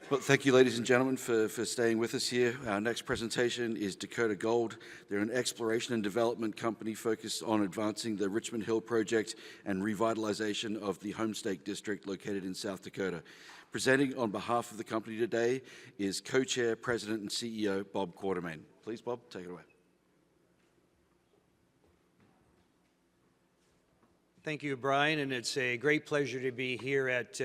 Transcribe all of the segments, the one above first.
Well, thank you, ladies and gentlemen, for staying with us here. Our next presentation is Dakota Gold. They're an exploration and development company focused on advancing the Richmond Hill project and revitalization of the Homestake district located in South Dakota. Presenting on behalf of the company today is co-chair, president, and CEO Bob Quartermain. Please, Bob, take it away. Thank you, Brian, and it's a great pleasure to be here at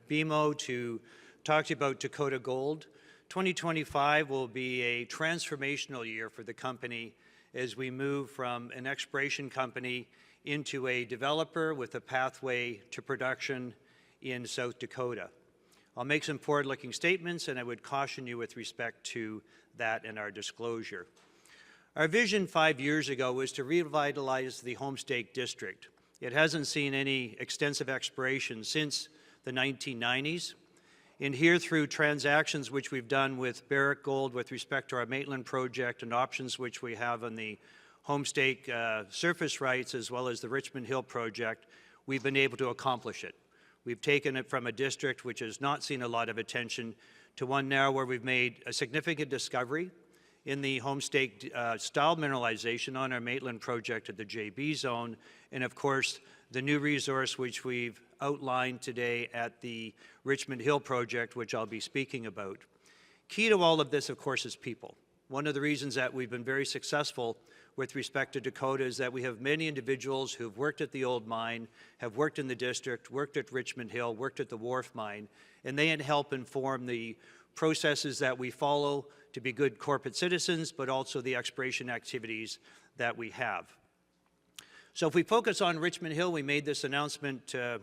BMO to talk to you about Dakota Gold. 2025 will be a transformational year for the company as we move from an exploration company into a developer with a pathway to production in South Dakota. I'll make some forward-looking statements, and I would caution you with respect to that in our disclosure. Our vision 5 years ago was to revitalize the Homestake district. It hasn't seen any extensive exploration since the 1990s. In here, through transactions which we've done with Barrick Gold with respect to our Maitland project and options which we have on the Homestake surface rights as well as the Richmond Hill project, we've been able to accomplish it. We've taken it from a district which has not seen a lot of attention to one now where we've made a significant discovery in the Homestake style mineralization on our Maitland project at the JB zone, and of course the new resource which we've outlined today at the Richmond Hill project, which I'll be speaking about. Key to all of this, of course, is people. One of the reasons that we've been very successful with respect to Dakota is that we have many individuals who've worked at the old mine, have worked in the district, worked at Richmond Hill, worked at the Wharf mine, and they help inform the processes that we follow to be good corporate citizens, but also the exploration activities that we have. So if we focus on Richmond Hill, we made this announcement a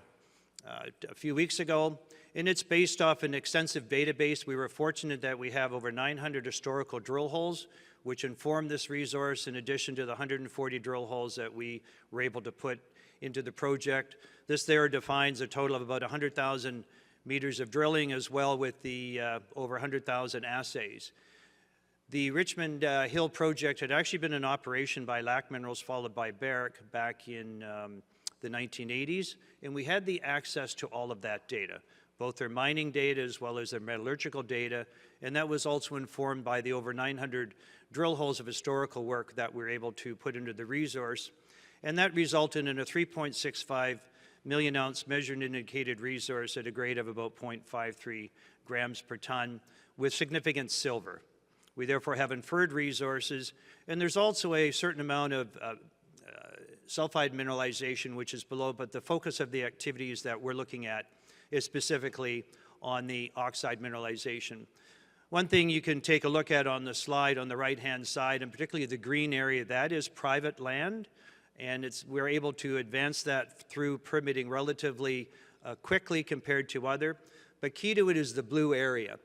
few weeks ago, and it's based off an extensive database. We were fortunate that we have over 900 historical drill holes, which inform this resource in addition to the 140 drill holes that we were able to put into the project. This there defines a total of about 100,000 meters of drilling, as well with the over 100,000 assays. The Richmond Hill project had actually been in operation by Lac Minerals, followed by Barrick back in the 1980s, and we had the access to all of that data, both their mining data as well as their metallurgical data, and that was also informed by the over 900 drill holes of historical work that we were able to put into the resource, and that resulted in a 3.65 million ounce measured and indicated resource at a grade of about 0.53 grams per ton with significant silver. We therefore have inferred resources, and there's also a certain amount of sulfide mineralization which is below, but the focus of the activities that we're looking at is specifically on the oxide mineralization. One thing you can take a look at on the slide on the right-hand side, and particularly the green area, that is private land, and we're able to advance that through permitting relatively quickly compared to other, but key to it is the blue area.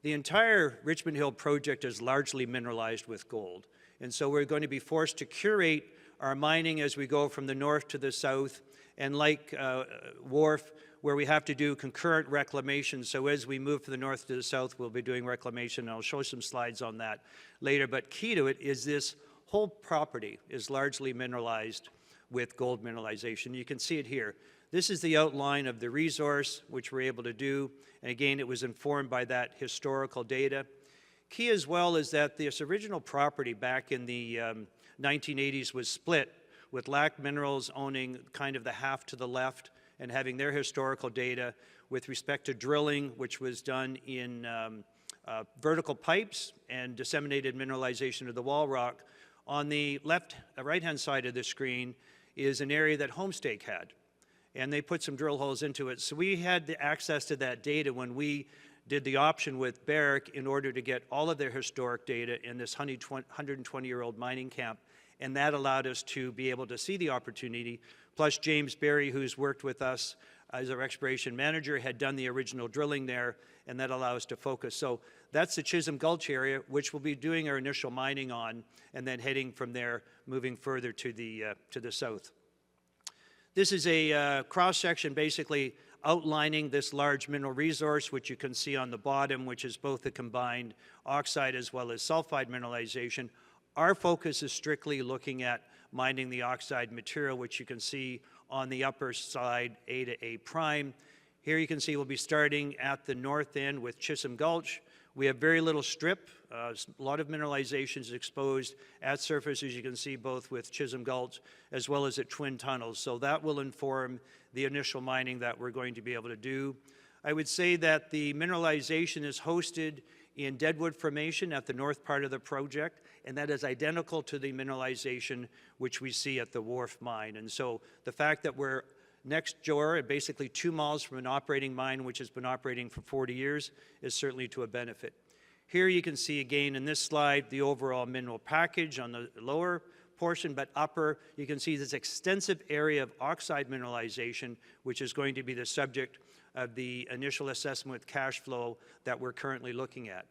The entire Richmond Hill project is largely mineralized with gold, and so we're going to be forced to curate our mining as we go from the north to the south, and like Wharf, where we have to do concurrent reclamation, so as we move from the north to the south, we'll be doing reclamation, and I'll show some slides on that later, but key to it is this whole property is largely mineralized with gold mineralization. You can see it here. This is the outline of the resource, which we're able to do, and again, it was informed by that historical data. Key as well is that this original property back in the 1980s was split, with Lac Minerals owning kind of the half to the left and having their historical data with respect to drilling, which was done in vertical pipes and disseminated mineralization of the wall rock. On the right-hand side of the screen is an area that Homestake had, and they put some drill holes into it. So we had the access to that data when we did the option with Barrick in order to get all of their historic data in this 120-year-old mining camp, and that allowed us to be able to see the opportunity. Plus James Berry, who's worked with us as our exploration manager, had done the original drilling there, and that allowed us to focus. So that's the Chisholm Gulch area, which we'll be doing our initial mining on, and then heading from there, moving further to the south. This is a cross-section basically outlining this large mineral resource, which you can see on the bottom, which is both the combined oxide as well as sulfide mineralization. Our focus is strictly looking at mining the oxide material, which you can see on the upper side, A to A prime. Here you can see we'll be starting at the north end with Chisholm Gulch. We have very little strip. A lot of mineralization is exposed at surface, as you can see, both with Chisholm Gulch as well as at Twin Tunnels. So that will inform the initial mining that we're going to be able to do. I would say that the mineralization is hosted in Deadwood Formation at the north part of the project, and that is identical to the mineralization which we see at the Wharf mine. And so the fact that we're next door, basically 2 miles from an operating mine which has been operating for 40 years, is certainly to a benefit. Here you can see again in this slide the overall mineral package on the lower portion, but upper you can see this extensive area of oxide mineralization, which is going to be the subject of the initial assessment with cash flow that we're currently looking at.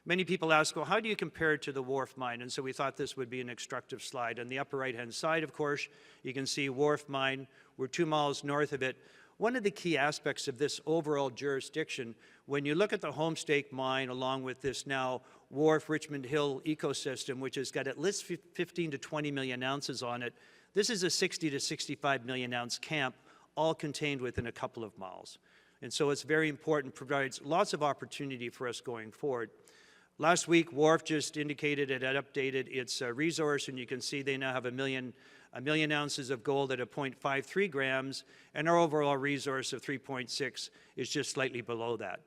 Many people ask, well, how do you compare it to the Wharf mine? And so we thought this would be an instructive slide. On the upper right-hand side, of course, you can see Wharf mine. We're 2 miles north of it. One of the key aspects of this overall jurisdiction, when you look at the Homestake mine along with this now Wharf Richmond Hill ecosystem, which has got at least 15 to 20 million ounces on it, this is a 60 to 65 million ounce camp, all contained within a couple of miles. And so it's very important, provides lots of opportunity for us going forward. Last week, Wharf just indicated it had updated its resource, and you can see they now have a million ounces of gold at a 0.53 grams, and our overall resource of 3.6 is just slightly below that.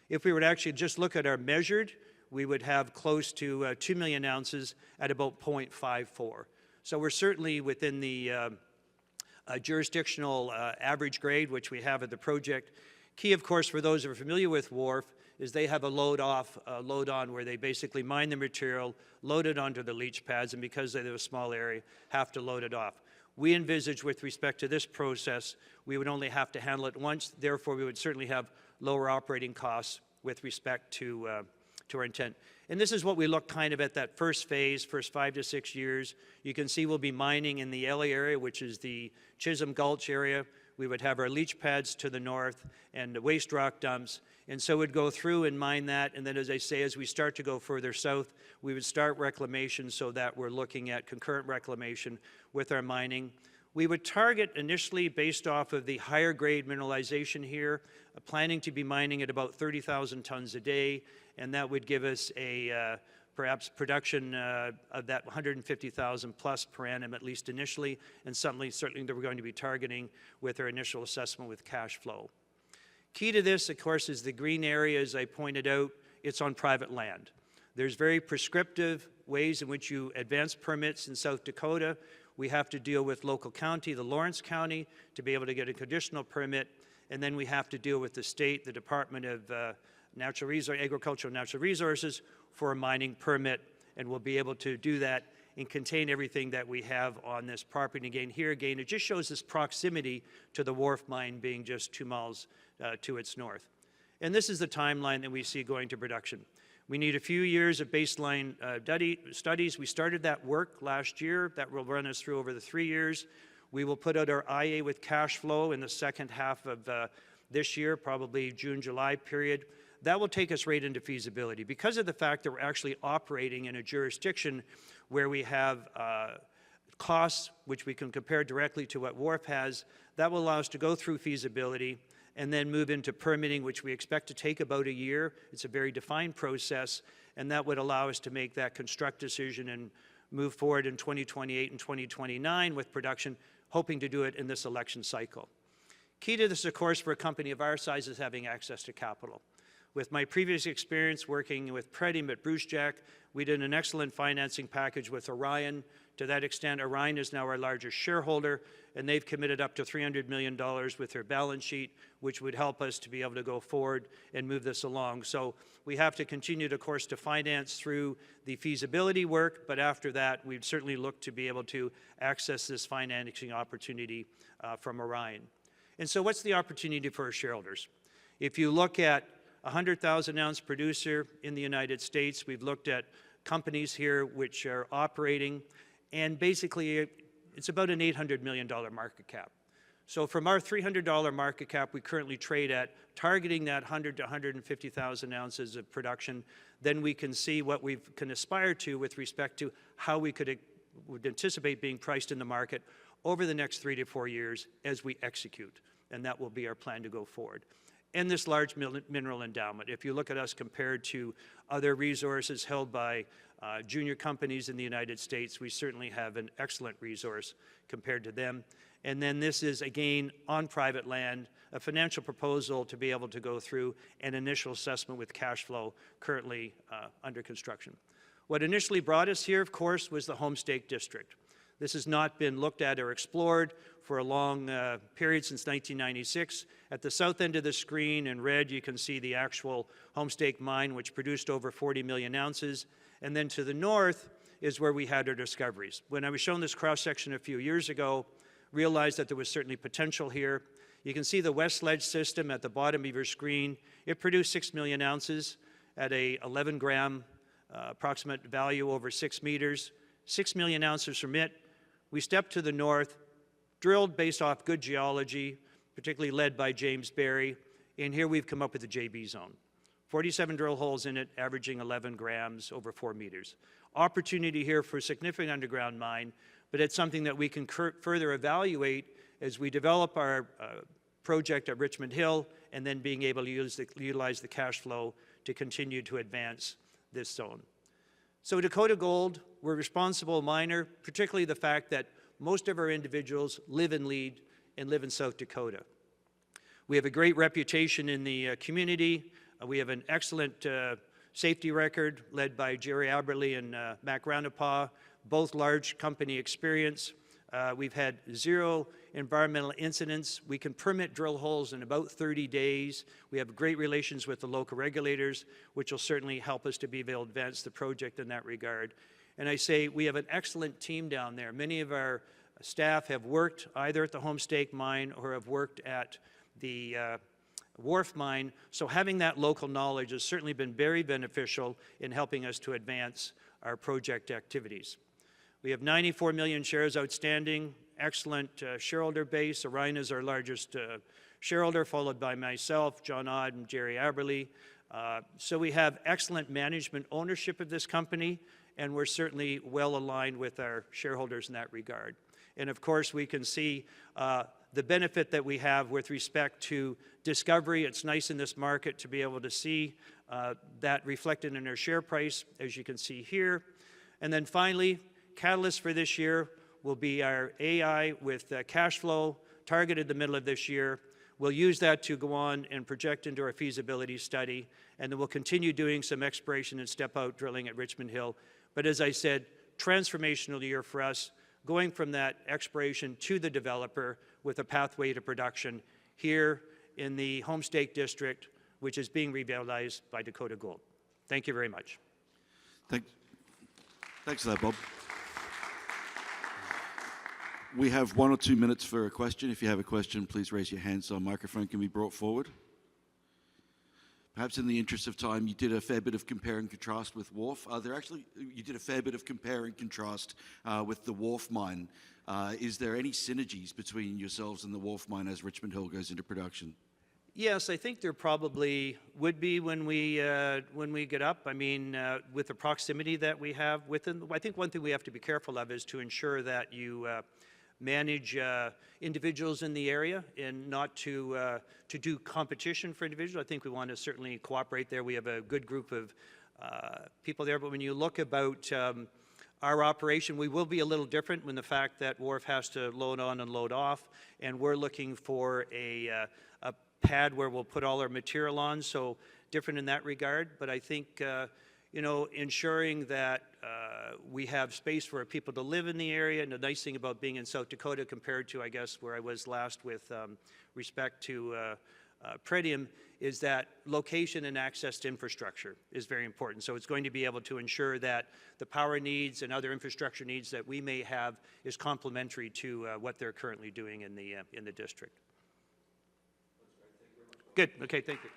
If we were to actually just look at our measured, we would have close to 2 million ounces at about 0.54. So we're certainly within the jurisdictional average grade, which we have at the project. Key, of course, for those who are familiar with Wharf, is they have a load-off, load-on, where they basically mine the material, load it onto the leach pads, and because they have a small area, have to load it off. We envisage, with respect to this process, we would only have to handle it once. Therefore, we would certainly have lower operating costs with respect to our intent. And this is what we look kind of at that first phase, first 5 to 6 years. You can see we'll be mining in the LA area, which is the Chisholm Gulch area. We would have our leach pads to the north and the waste rock dumps. And so we'd go through and mine that. And then, as I say, as we start to go further south, we would start reclamation so that we're looking at concurrent reclamation with our mining. We would target initially, based off of the higher grade mineralization here, planning to be mining at about 30,000 tons a day. And that would give us a perhaps production of that 150,000 plus per annum, at least initially, and certainly that we're going to be targeting with our initial assessment with cash flow. Key to this, of course, is the green area. As I pointed out, it's on private land. There's very prescriptive ways in which you advance permits in South Dakota. We have to deal with local county, the Lawrence County, to be able to get a conditional permit, and then we have to deal with the state, the Department of Agricultural and Natural Resources, for a mining permit, and we'll be able to do that and contain everything that we have on this property. And again, here again, it just shows this proximity to the Wharf mine being just 2 miles to its north. And this is the timeline that we see going to production. We need a few years of baseline studies. We started that work last year. That will run us through over the 3 years. We will put out our IA with cash flow in the second half of this year, probably June, July period. That will take us right into feasibility. Because of the fact that we're actually operating in a jurisdiction where we have costs, which we can compare directly to what Wharf has, that will allow us to go through feasibility and then move into permitting, which we expect to take about a year. It's a very defined process, and that would allow us to make that construct decision and move forward in 2028 and 2029 with production, hoping to do it in this election cycle. Key to this, of course, for a company of our size is having access to capital. With my previous experience working with Pretium at Brucejack, we did an excellent financing package with Orion. To that extent, Orion is now our largest shareholder, and they've committed up to $300 million with their balance sheet, which would help us to be able to go forward and move this along. So we have to continue, of course, to finance through the feasibility work, but after that, we'd certainly look to be able to access this financing opportunity from Orion. And so what's the opportunity for our shareholders? If you look at 100,000 ounce producer in the United States, we've looked at companies here which are operating, and basically it's about an $800 million market cap. So from our $300 market cap we currently trade at, targeting that 100 to 150,000 ounces of production, then we can see what we can aspire to with respect to how we would anticipate being priced in the market over the next 3 to 4 years as we execute. and that will be our plan to go forward. And this large mineral endowment. If you look at us compared to other resources held by junior companies in the United States, we certainly have an excellent resource compared to them. And then this is, again, on private land, a financial proposal to be able to go through an initial assessment with cash flow currently under construction. What initially brought us here, of course, was the Homestake District. This has not been looked at or explored for a long period since 1996. At the south end of the screen in red, you can see the actual Homestake mine, which produced over 40 million ounces. And then to the north is where we had our discoveries. When I was shown this cross-section a few years ago, realized that there was certainly potential here. You can see the West Ledge system at the bottom of your screen. It produced 6 million ounces at a 11-gram approximate value over 6 meters. 6 million ounces from it. We stepped to the north, drilled based off good geology, particularly led by James Barry, and here we've come up with the JB zone. 47 drill holes in it, averaging 11 grams over 4 meters. Opportunity here for a significant underground mine, but it's something that we can further evaluate as we develop our project at Richmond Hill, and then being able to utilize the cash flow to continue to advance this zone. So Dakota Gold, we're a responsible miner, particularly the fact that most of our individuals live and lead and live in South Dakota. We have a great reputation in the community. We have an excellent safety record led by Jerry Aberley and Mac Ranapaw, both large company experience. We've had 0 environmental incidents. We can permit drill holes in about 30 days. We have great relations with the local regulators, which will certainly help us to be able to advance the project in that regard. And I say we have an excellent team down there. Many of our staff have worked either at the Homestake mine or have worked at the Wharf mine. So having that local knowledge has certainly been very beneficial in helping us to advance our project activities. We have 94 million shares outstanding, excellent shareholder base. Orion is our largest shareholder, followed by myself, John Odd, and Jerry Aberley. So we have excellent management ownership of this company, and we're certainly well aligned with our shareholders in that regard. And of course, we can see the benefit that we have with respect to discovery. It's nice in this market to be able to see that reflected in our share price, as you can see here. And then finally, catalyst for this year will be our AI with cash flow targeted the middle of this year. We'll use that to go on and project into our feasibility study, and then we'll continue doing some exploration and step-out drilling at Richmond Hill. But as I said, transformational year for us, going from that exploration to the developer with a pathway to production here in the Homestake District, which is being revitalized by Dakota Gold. Thank you very much. Thanks for that, Bob. We have 1 or 2 minutes for a question. If you have a question, please raise your hand so a microphone can be brought forward. Perhaps in the interest of time, you did a fair bit of compare and contrast with Wharf. You did a fair bit of compare and contrast with the Wharf mine. Is there any synergies between yourselves and the Wharf mine as Richmond Hill goes into production? Yes, I think there probably would be when we get up. I mean, with the proximity that we have within, I think one thing we have to be careful of is to ensure that you manage individuals in the area and not to do competition for individuals. I think we want to certainly cooperate there. We have a good group of people there, but when you look about our operation, we will be a little different when the fact that Wharf has to load on and load off, and we're looking for a pad where we'll put all our material on, so different in that regard. But I think, you know, ensuring that we have space for people to live in the area, and the nice thing about being in South Dakota compared to, I guess, where I was last with respect to Pretium, is that location and access to infrastructure is very important. So it's going to be able to ensure that the power needs and other infrastructure needs that we may have is complementary to what they're currently doing in the district. Good. Okay, thank you.